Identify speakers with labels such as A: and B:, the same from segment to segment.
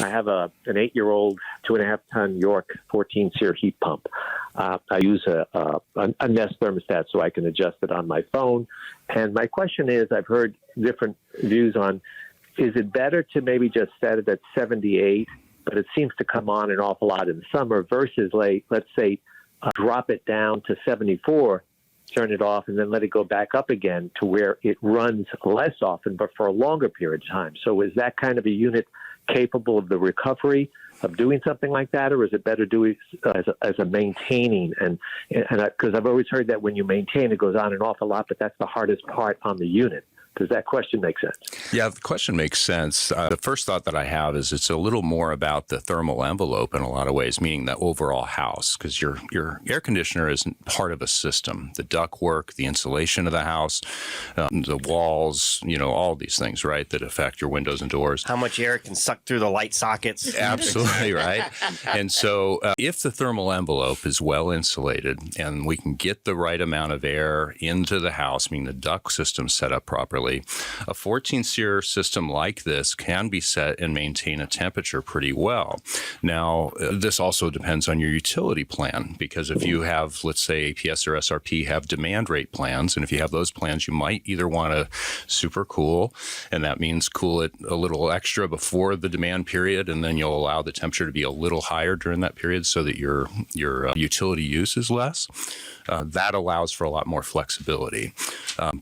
A: I have an 8-year-old, 2.5-ton York 14-SEER heat pump. I use a Nest thermostat so I can adjust it on my phone. And my question is, I've heard different views on, is it better to maybe just set it at 78, but it seems to come on an awful lot in the summer, versus, let's say, drop it down to 74, turn it off, and then let it go back up again to where it runs less often, but for a longer period of time. So is that kind of a unit capable of the recovery of doing something like that, or is it better doing as a maintaining? And because I've always heard that when you maintain, it goes on an awful lot, but that's the hardest part on the unit. Does that question make sense?
B: Yeah, the question makes sense. The first thought that I have is it's a little more about the thermal envelope in a lot of ways, meaning the overall house, because your air conditioner isn't part of a system. The ductwork, the insulation of the house, the walls, all these things, right, that affect your windows and doors.
C: How much air can suck through the light sockets.
B: Absolutely, right? And so if the thermal envelope is well insulated and we can get the right amount of air into the house, meaning the duct system set up properly, a 14-SEER system like this can be set and maintain a temperature pretty well. Now, this also depends on your utility plan, because if you have, let's say, APS or SRP have demand rate plans, and if you have those plans, you might either want to super cool, and that means cool it a little extra before the demand period, and then you'll allow the temperature to be a little higher during that period so that your utility use is less. That allows for a lot more flexibility.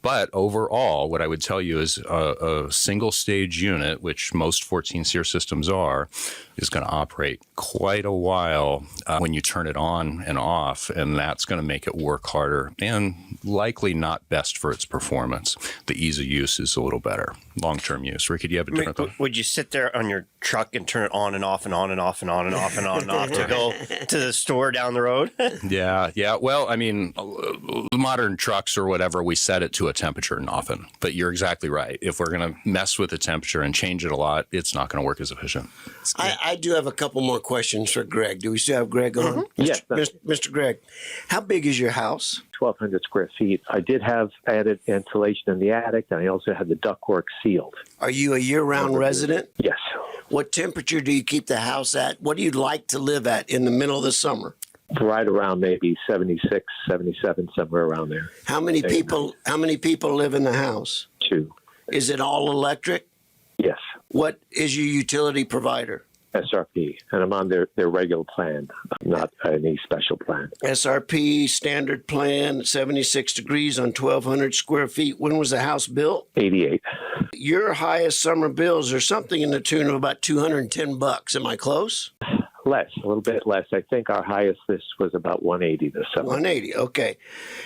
B: But overall, what I would tell you is a single stage unit, which most 14-SEER systems are, is going to operate quite a while when you turn it on and off, and that's going to make it work harder and likely not best for its performance. The ease of use is a little better. Long-term use. Ricky, do you have a different thought?
C: Would you sit there on your truck and turn it on and off and on and off and on and off and on and off to go to the store down the road?
B: Yeah. Well, I mean, modern trucks or whatever, we set it to a temperature and often. But you're exactly right. If we're going to mess with the temperature and change it a lot, it's not going to work as efficient.
D: I do have a couple more questions for Greg. Do we still have Greg on?
A: Mm-hmm. Yes.
D: Mr. Greg, how big is your house?
A: 1,200 square feet. I did have added insulation in the attic, and I also had the ductwork sealed.
D: Are you a year-round resident?
A: Yes.
D: What temperature do you keep the house at? What do you like to live at in the middle of the summer?
A: Right around maybe 76, 77, somewhere around there.
D: How many people live in the house?
A: 2.
D: Is it all electric?
A: Yes.
D: What is your utility provider?
A: SRP, and I'm on their regular plan, not any special plan.
D: SRP, standard plan, 76 degrees on 1,200 square feet. When was the house built?
A: 88.
D: Your highest summer bills are something in the tune of about $210. Am I close?
A: Less, a little bit less. I think our highest list was about 180 this summer.
D: 180, okay.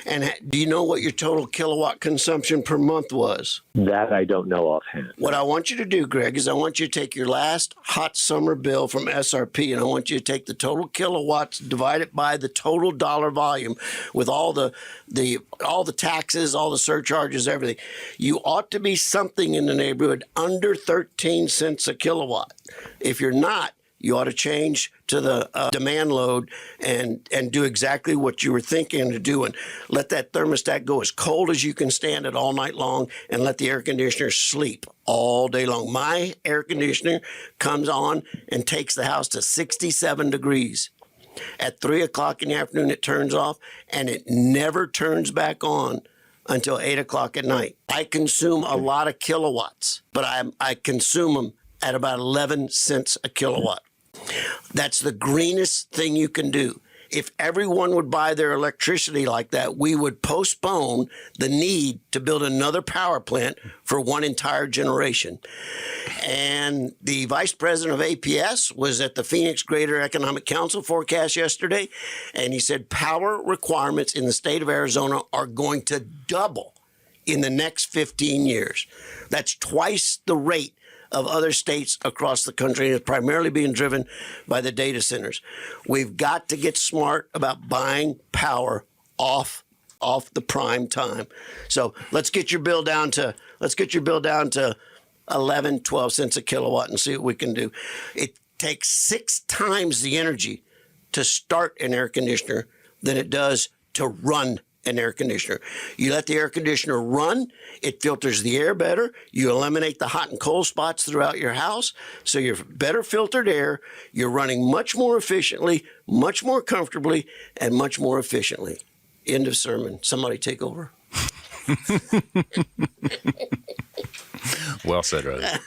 D: And do you know what your total kilowatt consumption per month was?
A: That I don't know offhand.
D: What I want you to do, Greg, is I want you to take your last hot summer bill from SRP, and I want you to take the total kilowatts, divide it by the total dollar volume with all the taxes, all the surcharges, everything. You ought to be something in the neighborhood under 13 cents a kilowatt. If you're not, you ought to change to the demand load and do exactly what you were thinking of doing. Let that thermostat go as cold as you can stand it all night long, and let the air conditioner sleep all day long. My air conditioner comes on and takes the house to 67 degrees. At 3 o'clock in the afternoon, it turns off, and it never turns back on until 8 o'clock at night. I consume a lot of kilowatts, but I consume them at about 11 cents a kilowatt. That's the greenest thing you can do. If everyone would buy their electricity like that, we would postpone the need to build another power plant for one entire generation. And the vice president of APS was at the Phoenix Greater Economic Council forecast yesterday, and he said power requirements in the state of Arizona are going to double in the next 15 years. That's twice the rate of other states across the country, and it's primarily being driven by the data centers. We've got to get smart about buying power off the prime time. So let's get your bill down to 11, 12 cents a kilowatt and see what we can do. It takes 6 times the energy to start an air conditioner than it does to run an air conditioner. You let the air conditioner run, it filters the air better. You eliminate the hot and cold spots throughout your house. So you're better filtered air. You're running much more efficiently, much more comfortably, and much more efficiently. End of sermon. Somebody take over.
B: Well said, Rosie.